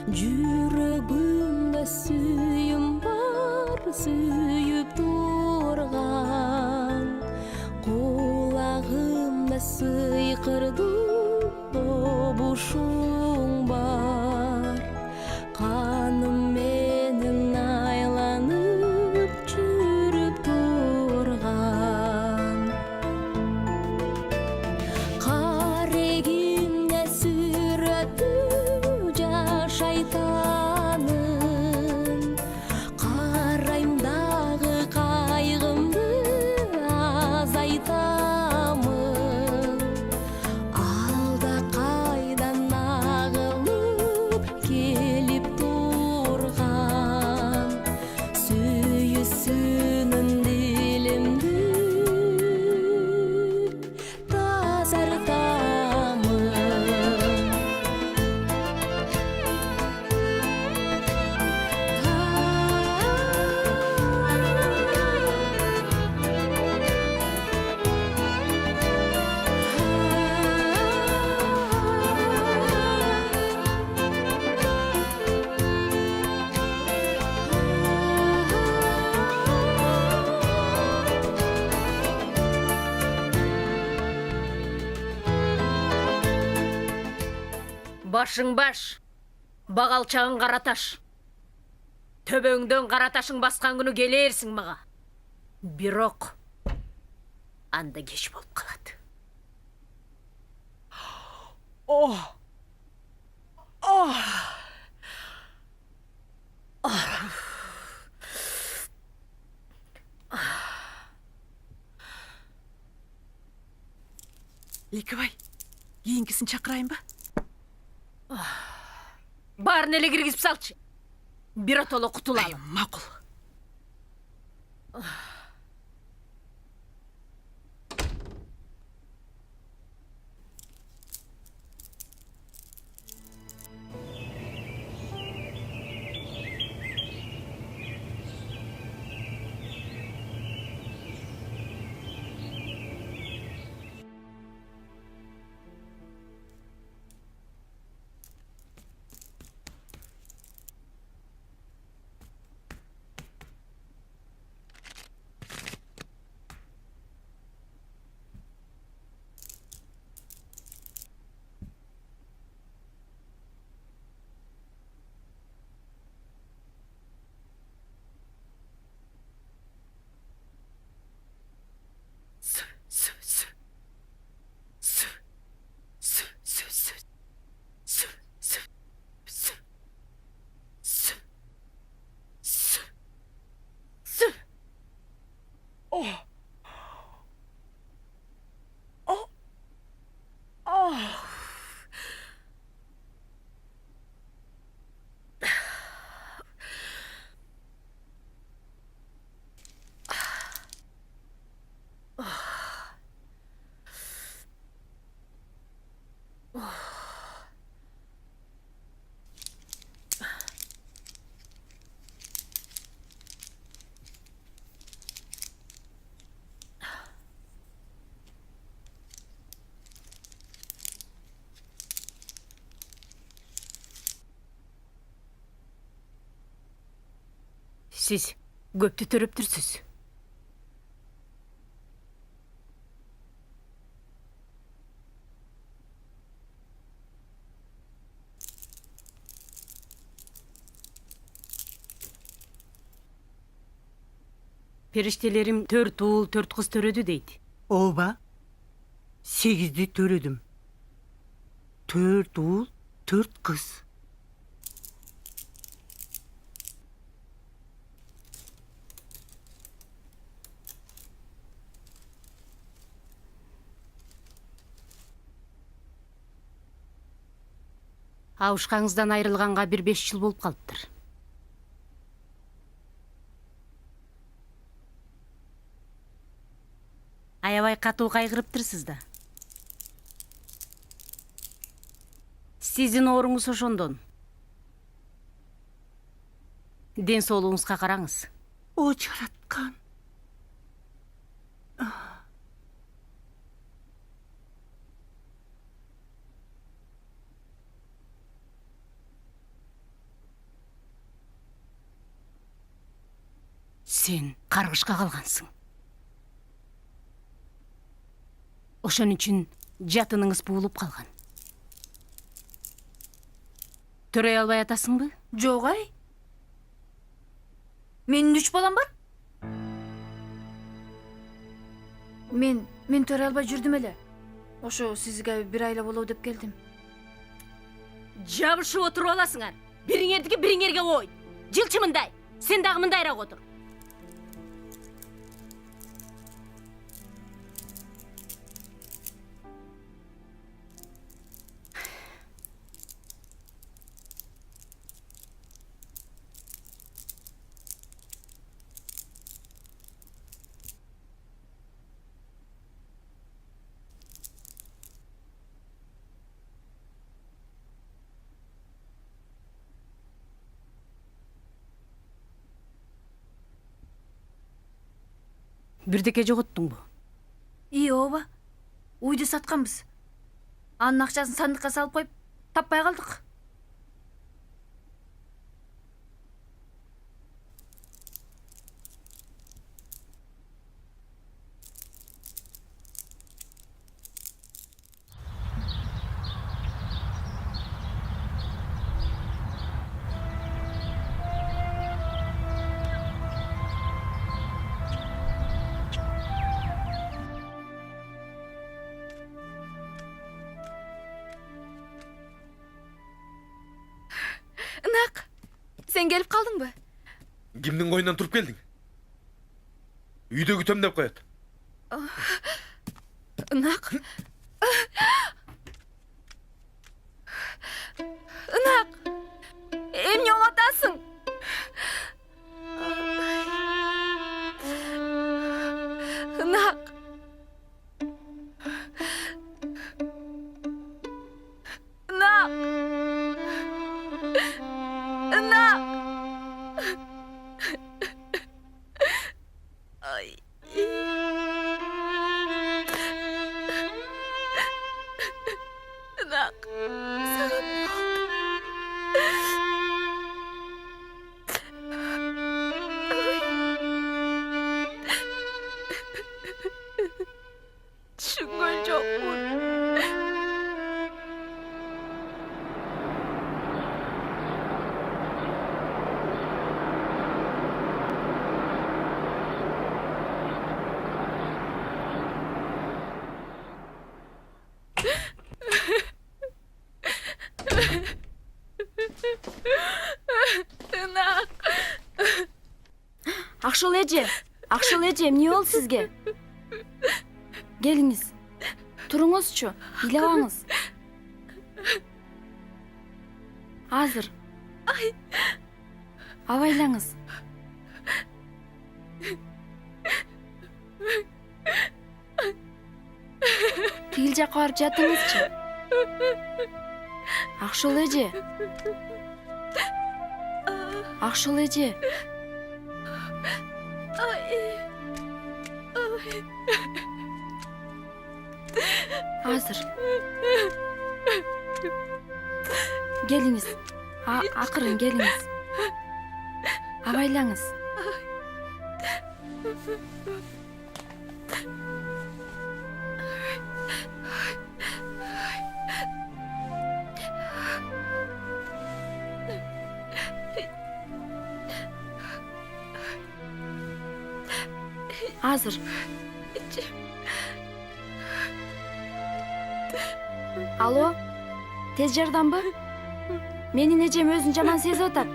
Жүрөгүмдө сүйүм бар, сүйүп турган. Кулагымда сыйкырдуу добушуң бар. Каным менен айланып жүрүп турган. Карегимде сүрөтүп жашайтанын. Карайм дагы кайгымды азайтамын. Алда кайдан агылып келип турган. Сүйүүсүнүн дилимди тазартамын. Башың баш, багалчагың кара таш. Төбөңдөн кара ташың баскан күнү келерсиң мага. Бирок анда кеч болуп калат. Экебай, кийинкисин чакырайын ба? Баарын эле киргизип салчы. Биротоло кутулалы. Макул. Siz көптү төрөптүрсүз. Периштелерим 4 уул 4 кыз төрөдү дейт. Ооба. 8'di төрөдүм. 4 уул, 4 кыз. Абышкаңыздан айрылганга 1-5 жыл болуп калыптыр. Аябай катуу кайгырыптырсыз да. Сиздин ооруңуз ошондон. Ден соолугуңузга караңыз. О жараткан. Сен каргышка калгансың. Ошон үчүн жатыныңыз буулуп калган. Төрөй албай атасыңбы? Жок ай. Менин 3 балам бар. Мен төрө албай жүрдүм эле. Ошо сизге бир айла болобу деп келдим. Жабышып отуруп аласыңар. Бириңердики бириңерге ой. Жылчы мындай. Сен дагы мындайраак отур. Бирдеке жоготтуңбу? Ооба. Уйду сатканбыз. Анын акчасын сандыкка салып коюп, таппай калдык. Ынак, сен келип калдыңбы? Кимдин коюнан туруп келдиң? Үйдө күтөм деп коет. Ынак. Ынак. Эмне болуп атасың? Ынак. Ынак. Ынак. Ай. Ынак. Түшүнгөн жокмун. Ынак. Акшыл эже, эмне болду сизге? Келиңиз. Туруңузчу, ыйлабаңыз. Азыр. Абайлаңыз. Тигил жакка барып жатыңызчы. Акшыл эже. Акшыл эже. Азыр. Келиңиз. Акырын келиңиз. Абайлаңыз. Азыр. Алло, тез жардамбы? Менин эжем өзүн жаман сезип атат.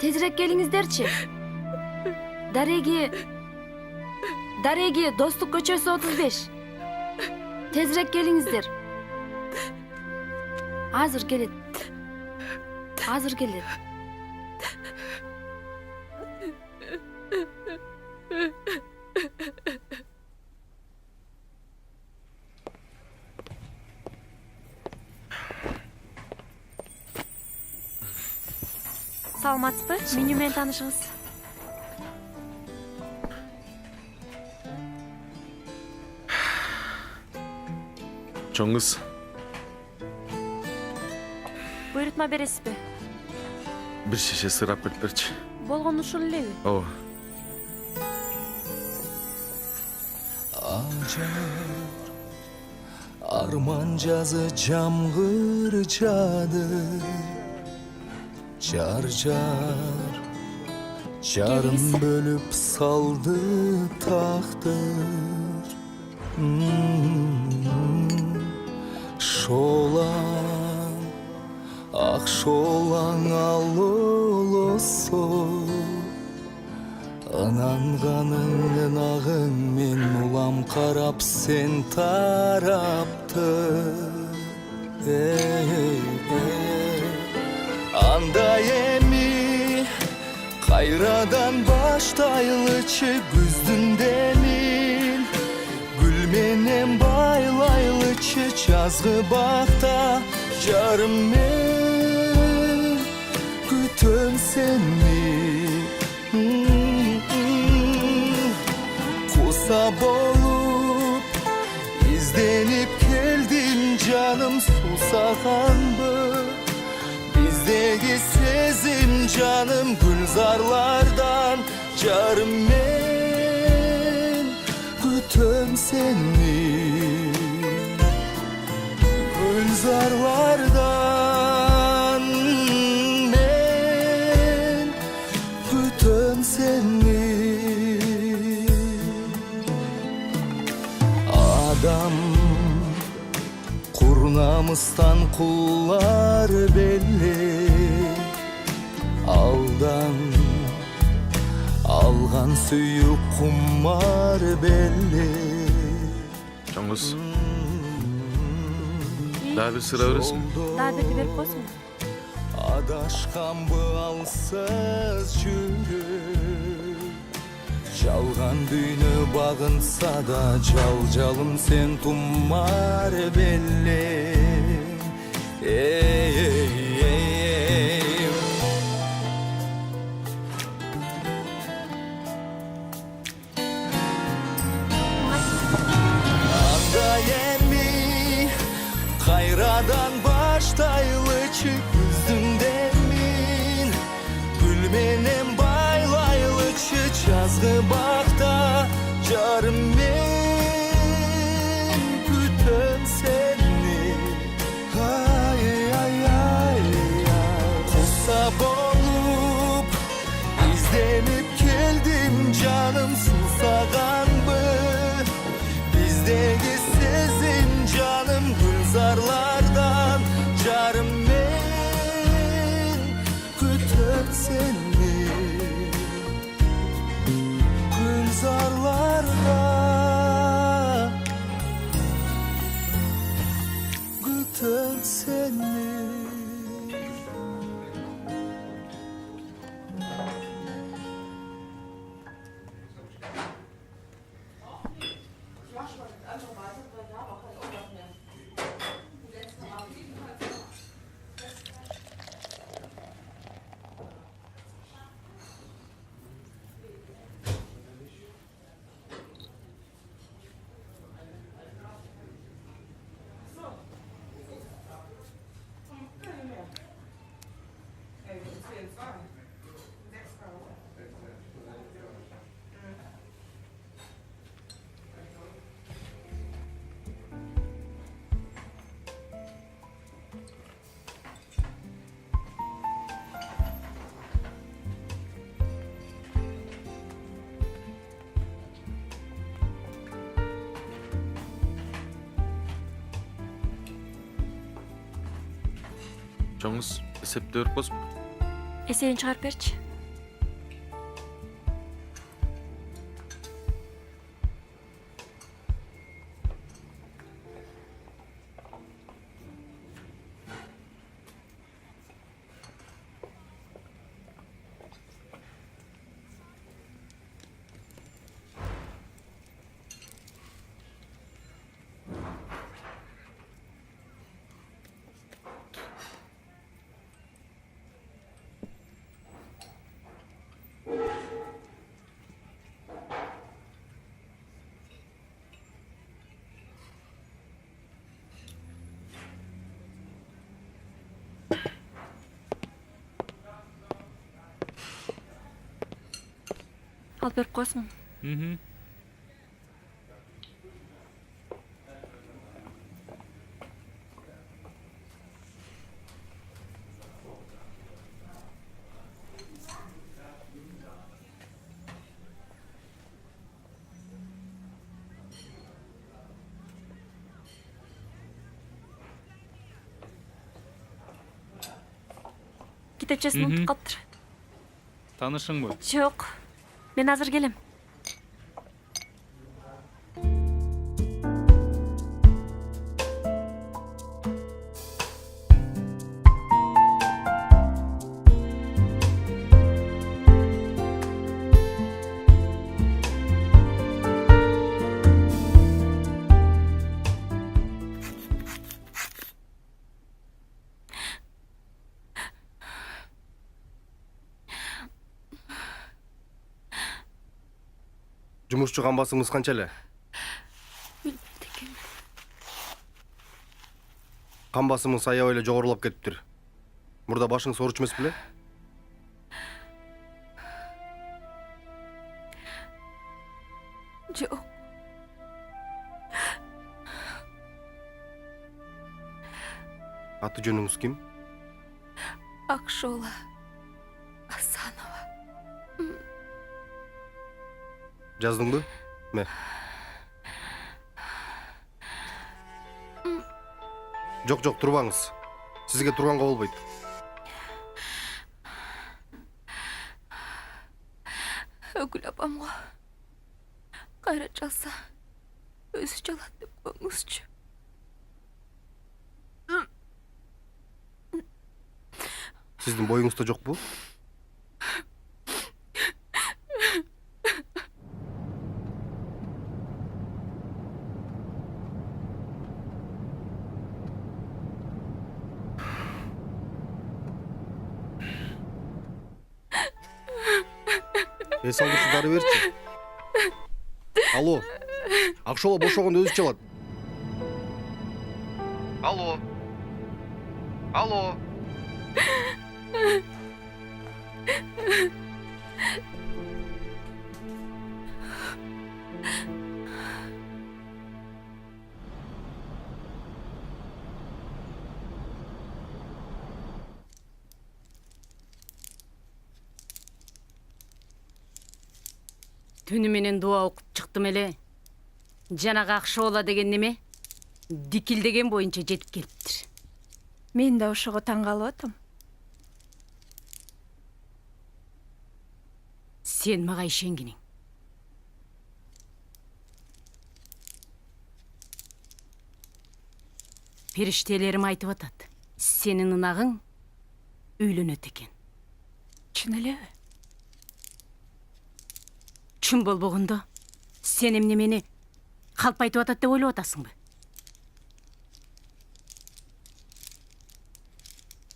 Тезирээк келиңиздерчи. Дареги, Достук көчөсү 35. Тезирээк келиңиздер. Азыр келет. Саламатсызбы? Меню менен таанышыңыз. Чоң кыз. Буйрутма бересизби? Бир шеше сыр алып келип берчи. Болгону ушул элеби? Ооба. Arman жазы жамғыр жады, жар жарым бөліп салды тақтыр. Шолаң, ақ шолаң алолосо, ынанғаның ағың мен улам қарап сен тарапты. Андай эми қайрадан баштайлычы күздің демин, гүлменен байлайлычы жазғы бақта. Жарым мен күтім сені, қуса болып ізденіп келдім жаным, сусағанбы біздегі сезім жаным гүлзарлардан. Жарым мен күтім сені gülzarlardan, men kütüm seni. Adam kurnamızdan kullar belli, aldan algan suyu kummar belli. Чоңгуз, daha bir sıra verirsin. Daha bir беріп қойсын. Adaşkan bu alsız жүрек, жалған дүйні бағынса да жалым sen tummar belli. Kayradan baştaylıçı yüzünde min, gülmenem baylaylıçı жазғы бақта. Жарым мен күтім сені, ай ай ай ай. Құса болып ізденіп келдім жаным, сусағанбы біздегі сезім жаным gülzarlardan. Жарым мен kütüm seni, gülzarlardan kütüm seni. Чоңгуз, эсепти берип койсун. Есейін шығарып берші. Алып беріп қойсын. китепчесин унутуп калыптыр. Таанышыңбы? Жок. Мен азыр келем. Жумушчу камбасыңыз канча эле? Билбейт экен. Камбасыңыз аябай эле жогорулап кетиптир. Мурда башыңыз ооруч эмес беле? Жок. Аты жөнүңүз ким? Акшола Асанова. Жаздыңбы? Ме? Жок, турбаңыз. Сизге турганга болбойт. Өгүл апамга кайра жалса өзү жалат деп коюңузчу. Сиздин боюңузда жокпу? Эс алдырчу дары берчи. Алло. Акшола бошогондо өзү чалат. Алло. Алло. Түнү менен дуа окуп чыктым эле. Жанагы Акшоола деген неме дикилдеген боюнча жетип келиптир. Мен да ошого таң калып атам. Сен мага ишенгиниң. Периштелерим айтып атат. Сенин ынагың үйлөнөт экен. Чын элеби? Чын болбогондо сен эмне мени калпайтып атат деп ойлоп атасыңбы?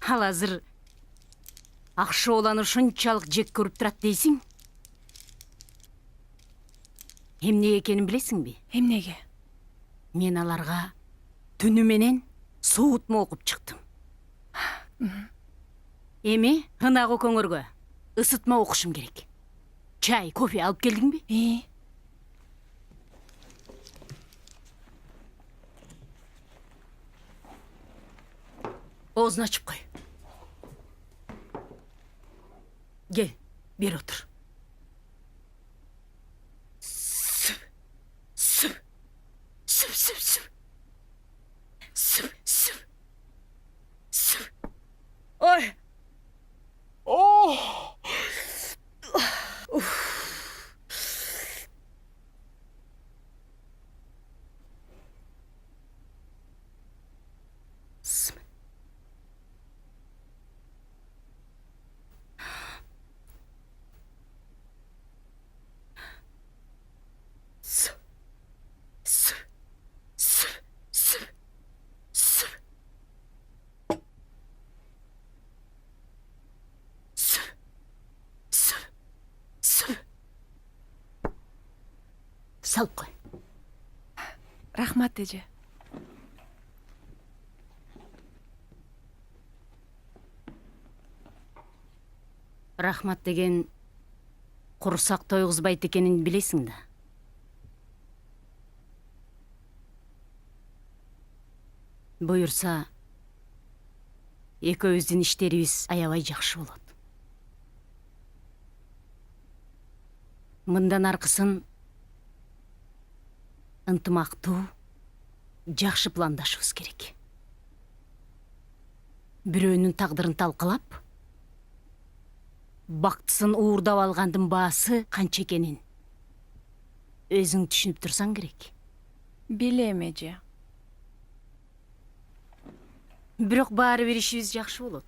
Ал азыр Акшооланы ушунчалык жек көрүп турат дейсиң? Эмне экенин билесиңби? Эмнеге? Мен аларга түнү менен суутма окуп чыктым. Эми ынагы көңөргө ысытма окушум керек. Чай, кофе алып келдиңби? Оозун ачып кой. Кел, бери отур. Сүп, сүп, сүп, сүп, сүп. Сүп, сүп, сүп. Ой! Салып кой. Рахмат эже. Рахмат деген курсак тойгузбайт экенин билесиң да. Буюрса, экөөбүздүн иштерибиз аябай жакшы болот. Мындан аркысын ынтымактуу, жакшы пландашыбыз керек. Бирөөнүн тагдырын талкалап, бактысын уурдап алгандын баасы канча экенин өзүң түшүнүп турсаң керек. Билем, эже. Бирок баары бир ишибиз жакшы болот.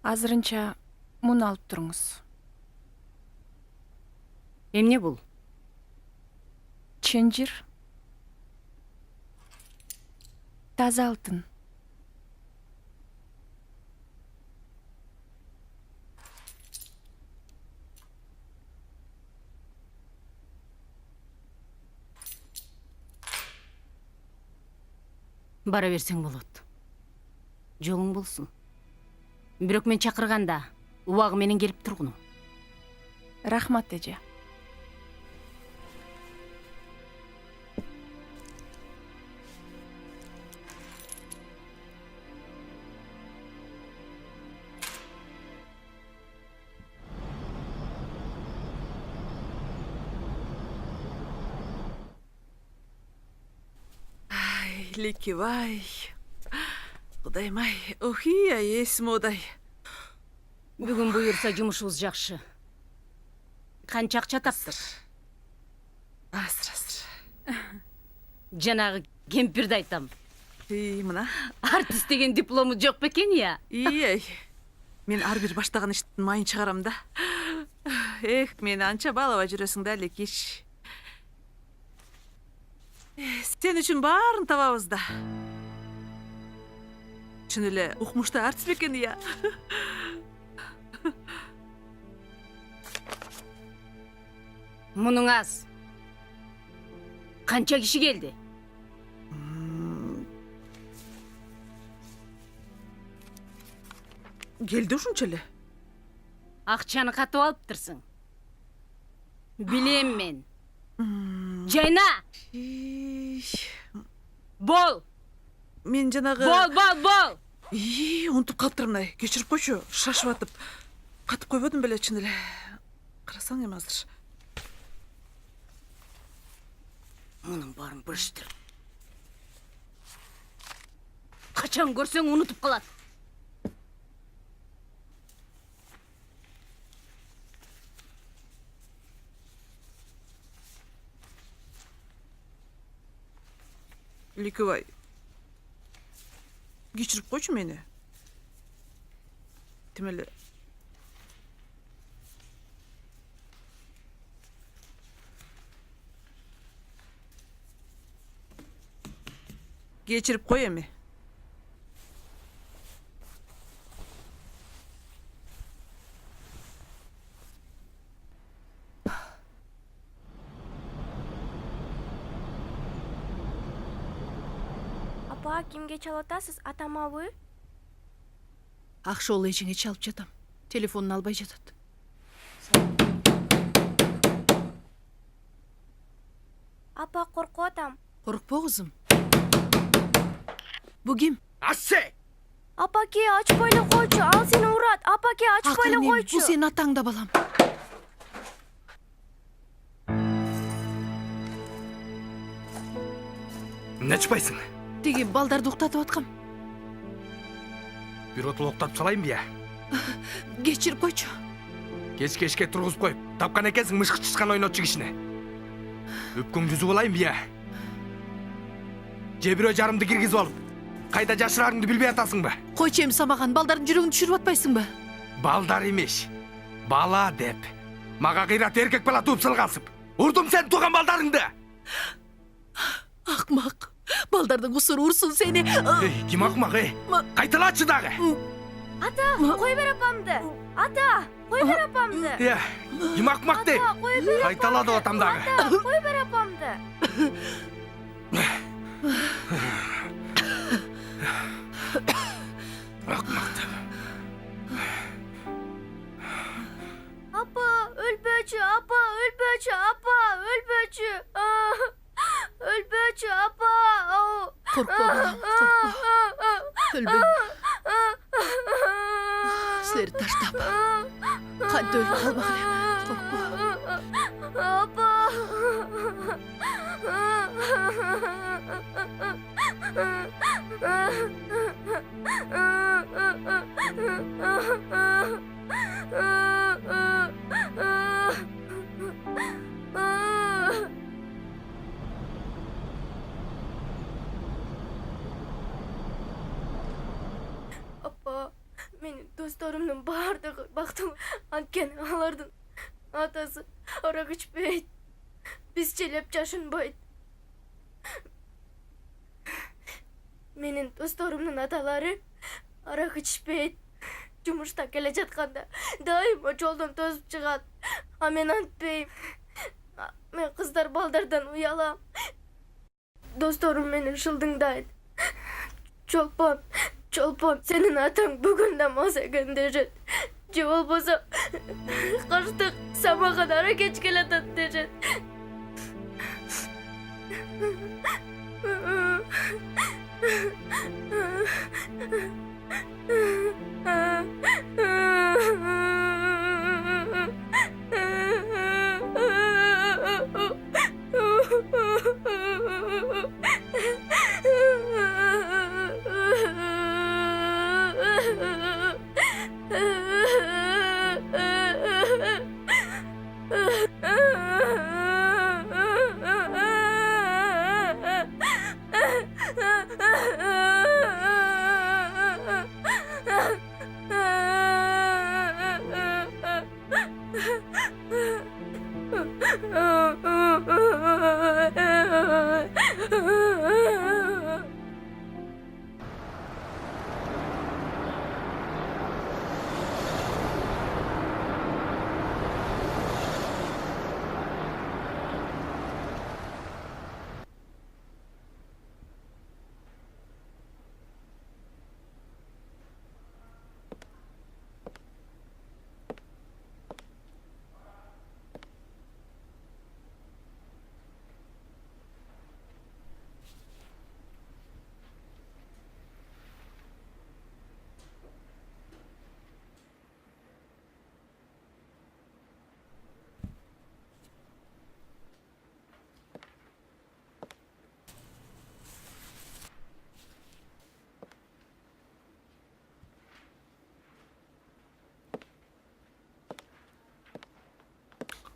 Азырынча муну алып туруңуз. Эмне бул? Чынжыр. Таза алтын. Бара берсең болот. Жолуң болсун. Бирок мен чакырганда убагы менен келип тургуну. Рахмат, эже. Лекебай. Кудайым ай, охий, есім одай. Бүгүн буюрса жумушубуз жакшы. Канча акча таптык? Асыр. Жанагы кемпирди айтам. Мына. Артист деген диплому жок бекен я? Ай. Мен ар бир баштаган иштин майын чыгарам да. Мен анча балаба жүрөсүң да, Лекиш. Сен үчүн баарын табабыз да. Чын эле укмуштуу артист бекен я. Мунуң аз. Канча киши келди? Келди ушунча эле. Акчаны катып алыптырсың. Билем мен. Жайна! Бол! Мен жанагы... Бол! Унутуп калыптырмын ай. Кечирип койчу, шашып атып. Катып койбодум беле чын эле. Карасаң эми азыр. Мунун баарын бөлүштүр. Качан көрсөң унутуп калат. Лекебай. Кечирип койчу мени. Демеле. Кечирип кой эми. Апа, кимге чалып атасыз? Атамабы? Акшол эжеңе чалып жатам. Телефонун албай жатат. Апа, коркуп атам. Коркпо кызым. Бу ким? Ассе! Апа, ке, ачпай эле койчу. Ал сени урат. Апа, ке, ачпай эле койчу. Бу сенин атаң да балам. Не ачпайсың? Тиги балдарды уктатып аткам. Бир отул октатып салайын бия. Кечирип койчу. Кечке тургузуп коюп, тапкан экенсиң мышкы чычкан ойнотчу кишине. Өпкөң жүзү болайын бия. Же бирөө жарымды киргизип алып, кайда жашырарыңды билбей атасыңбы? Койчу эми самаган балдардын жүрөгүн түшүрүп атпайсыңбы? Балдар эмеш, бала деп. Мага кыйрат эркек бала тууп сылгасып. Урдум сен тууган балдарыңды. Акмак. Балдардын кусуру урсун сени. Ким акмак, Кайталачы дагы. Ата, кой бер апамды. Ата, кой бер апамды. Ким акмак дейм? Ата, кой бер. Кайтала деп атам дагы. Ата, кой бер апамды. Акмак деп. Апа, өлбөчү, апа, өлбөчү, апа, өлбөчү. Өлбөчү, апа. Коркпо балам, коркпо. Өлбөйм. Силерди таштап. Кантип өлүп калбак элем. Коркпо. Апа. Менин досторумдун баардыгы бактым. Анткени алардын атасы арак ичпейт. Бизчелеп жашынбайт. Менин досторумдун аталары арак ичпейт. Жумушта келе жатканда дайыма жолдон тосуп чыгат. А мен антпейм. Мен кыздар балдардан уялам. Досторум мени шылдыңдайт. Чолпон, Чолпон, сенин атаң бүгүн да мас экен дешет. Же болбосо каштык самаган ара кеч келатат дешет.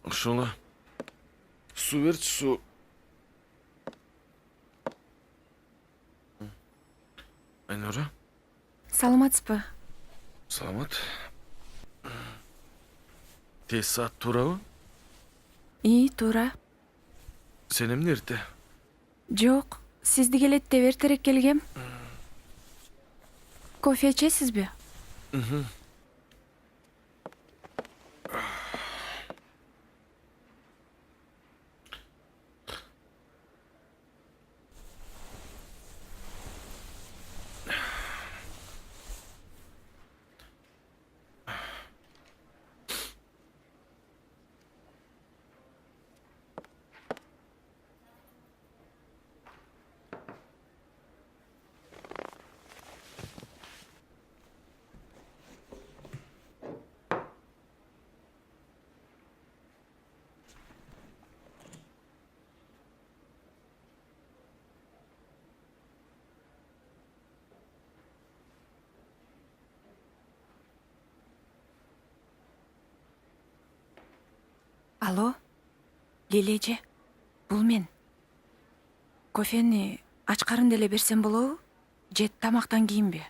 Ошоңа суу берчи, суу. Айнура, Саламатсызбы? саламат. Тез саат туурабы? Туура. Сен эмне эрте? Жок, сизди келет деп эртерээк келгем. Кофе ичесизби? Алло, Лиле эже, бул мен. Кофени ачкарын деле берсем болобу? Же тамактан кийинби?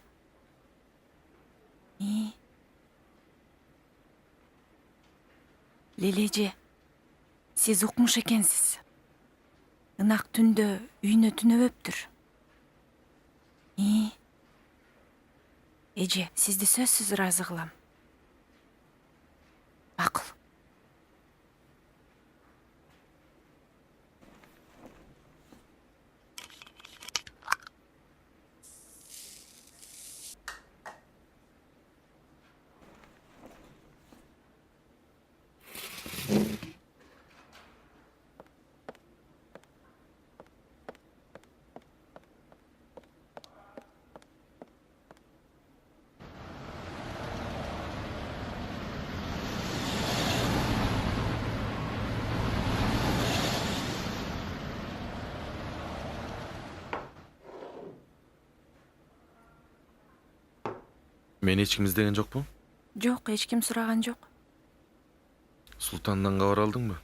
Лиле эже, сиз укмуш экенсиз. Ынак түндө үйүнө түнөбөптүр. Эже, сизди сөзсүз ыраазы кылам. Макул. Мени эч ким издеген жокпу? Жок, эч ким сураган жок. Султандан кабар алдыңбы?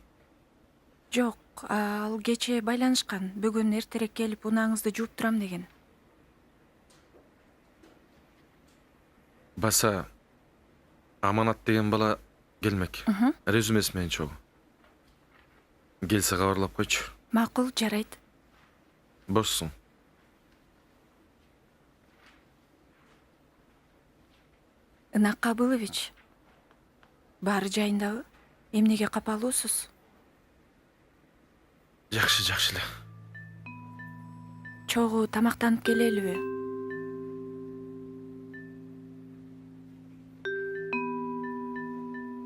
Жок, ал кечээ байланышкан. Бүгүн эртерээк келип унааңызды жууп турам деген. Баса Аманат деген бала келмек. Резюмеси менен чогуу. Келсе кабарлап койчу. Макул, жарайт. Бошсуң. Ынак Кабылович. Баары жайындабы? Эмнеге капалуусуз? Жакшы эле. Чогуу тамактанып келелиби?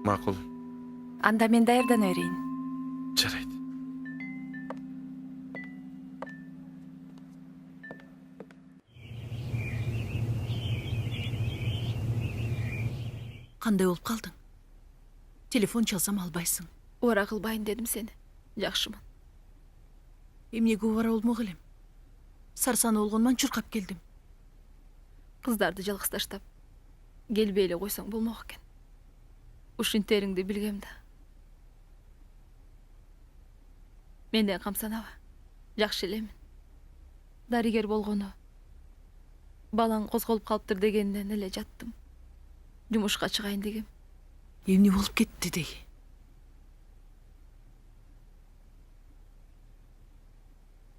Макул. Анда мен даярдана берейин. Жарайт. Кандай болуп калдың? Телефон чалсам албайсың. Убара кылбайын дедим сени. Жакшымын. Эмнеге убара болмок элем? Сарсаны болгонман чуркап келдим. Кыздарды жалгыз таштап келбей эле койсоң болмок экен. Ушинтериңди билгем да. Менден камсанаба. Жакшы элемин. Дарыгер болгону. Балаң козголуп калыптыр дегенден эле жаттым. Жумушка чыгайын дегем. Эмне болуп кетти деги?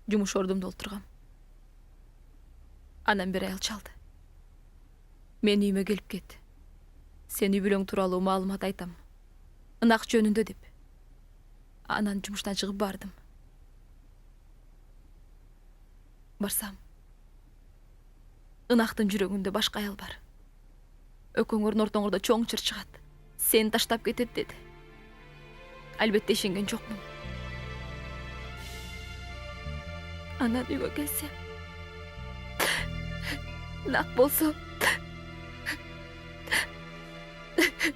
Жумуш ордумда олтургам. Анан бир аял чалды. Мен үйүмө келип кетти. Сен үй бүлөң тууралуу маалымат айтам. Ынак жөнүндө деп. Анан жумуштан чыгып бардым. Барсам, Ынактын жүрөгүндө башка аял бар. Экөөңөрдүн ортоңордо чоң чыр чыгат. Сени таштап кетет деди. Албетте ишенген жокмун. Анан үйгө келсем, Ынак болсо,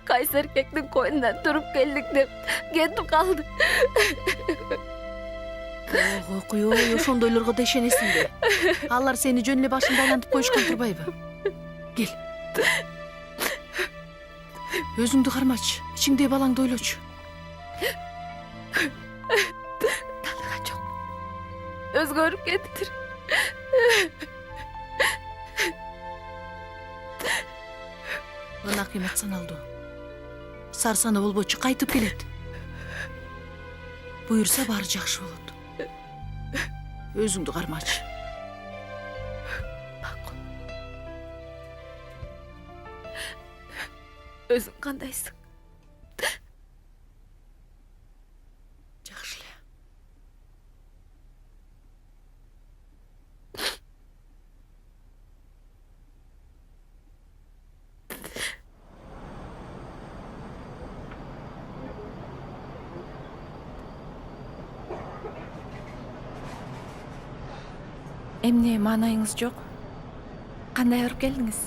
кайсы эркектин койнунан туруп келдик деп кетип калды. Ого, куй, ошондойлорго да ишенесиңби? Алар сени жөн эле башында айлантып коюшкан турбайбы? Кел. Өзүңдү кармачы, ичиңдеги балаңды ойлочу. Таныган жок. Өзгөрүп кетиптир. Ынак эмоционалдуу. Сарсаны болбочу, кайтып келет. Буюрса баары жакшы болот. Өзүңдү кармачы. Макул. Өзүң кандайсың? Жакшы эле. Эмне маанайыңыз жок? Кандай ооруп келдиңиз?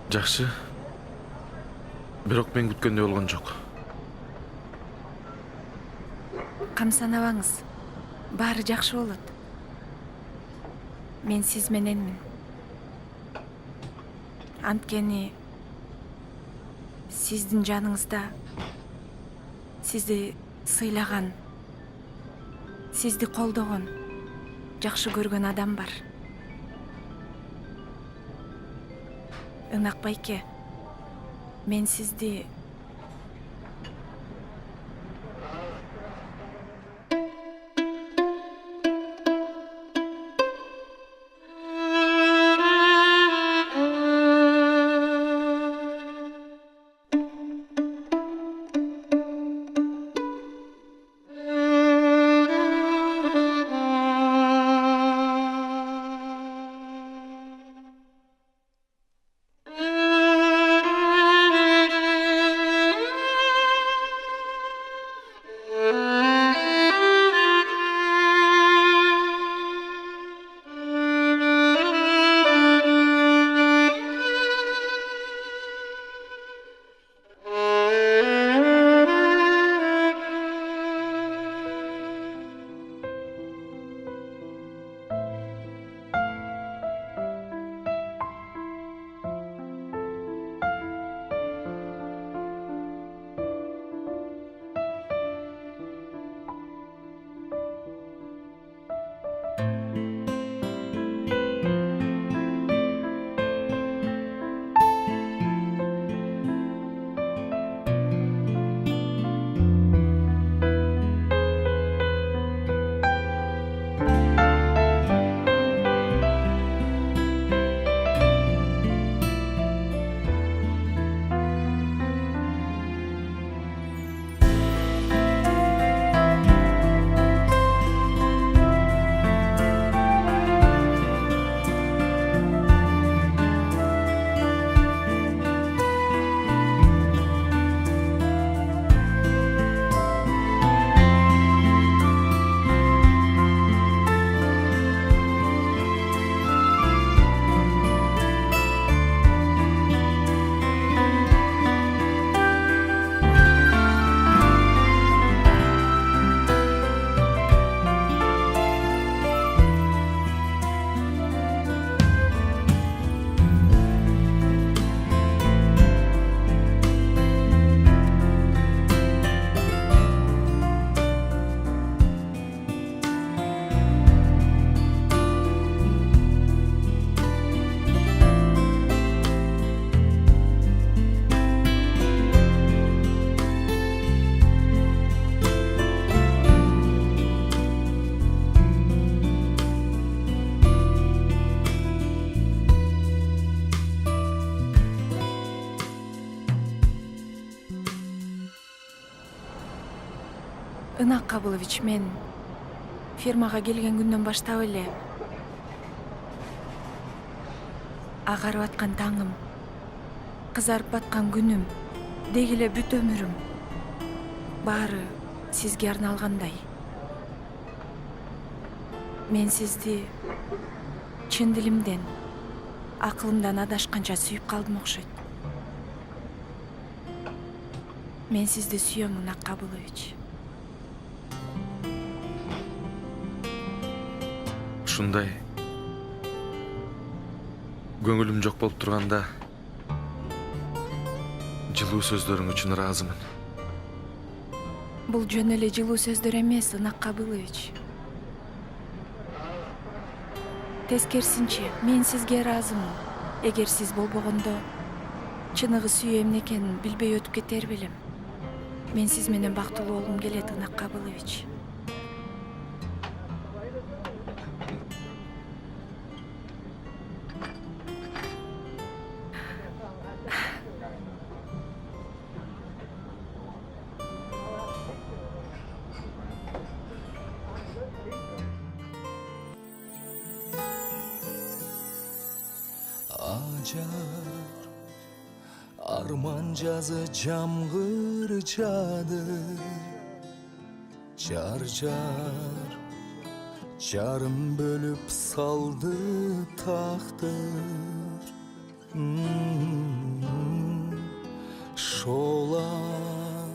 Жакшы. Бирок мен күткөндөй болгон жок. Камсанабаңыз. Баары жакшы болот. Мен сиз мененмин. Анткени сиздин жаныңызда сизди сыйлаган, сизди колдогон, жакшы көргөн адам бар. Ынак байке, мен сизди Ынак Кабылович, мен фермага келген күндөн баштап эле агарып аткан таңым, кызарып баткан күнүм, деги эле бүт өмүрүм баары сизге арналгандай. Мен сизди чын дилимден, акылымдан адашканча сүйүп калдым окшойт. Мен сизди сүйөм, Ынак Кабылович. Ушундай көңүлүм жок болуп турганда жылуу сөздөрүң үчүн ыраазымын. Бул жөн эле жылуу сөздөр эмес, Ынак Кабылович. Тескерисинче, мен сизге ыраазымын. Эгер сиз болбогондо чыныгы сүйүү эмне экенин билбей өтүп кетер белем. Мен сиз менен бактылуу болгум келет, Ынак Кабылович. Acar arman жазы жамгыр жады, жар жарым бөлүп салды тактыр. Шолаң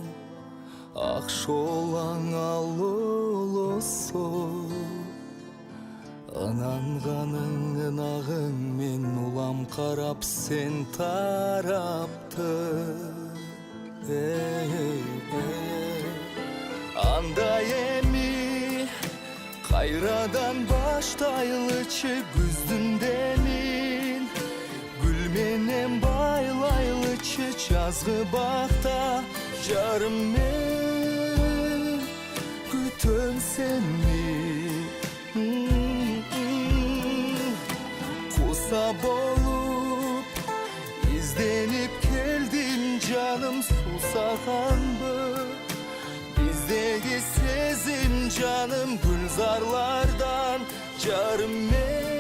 ак шолаң алолосо, ынанганың ынагың, мен улам карап сен тарапты. Андай эми кайрадан баштайлычы, күздүн демин гүл менен байлайлычы, жазгы бакта жарым мен күтөм сени. Куса болуп изденип келдим жаным, сусаганбы биздеги сезим жаным, гүлзарлардан жарым мен